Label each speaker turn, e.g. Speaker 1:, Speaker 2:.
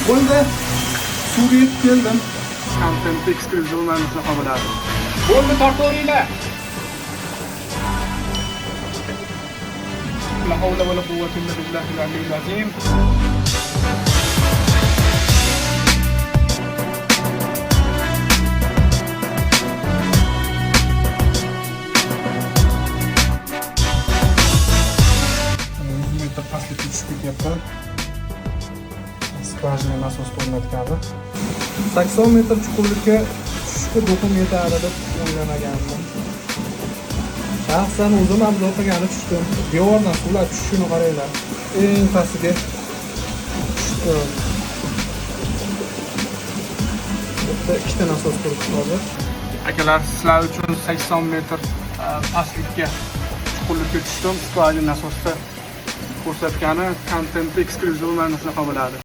Speaker 1: Bo'ldi. Suvga yetib keldim. Content exclusive mana shunaqa bo'ladi.
Speaker 2: Bo'ldi, tortaveringlar. La havla va la quwwata illa billahil aliyyil azim. Pastlikka tushib ketyapman. Skvajina nasos o'rnatgani.
Speaker 1: 80 metr chuqurlikka tushishga do'qim yetadi deb o'ylamagandim. Shaxsan o'zim abzor qilgani tushdim. Devordan suvlar tushishini qaranglar. Eng pastiga tushdim. Bitta ikkita nasos turibdi hozir.
Speaker 2: Akalar, sizlar uchun 80 metr pastlikka chuqurlikka tushdim. Skvajina nasosda ko'rsatgani content exclusive mana shunaqa bo'ladi.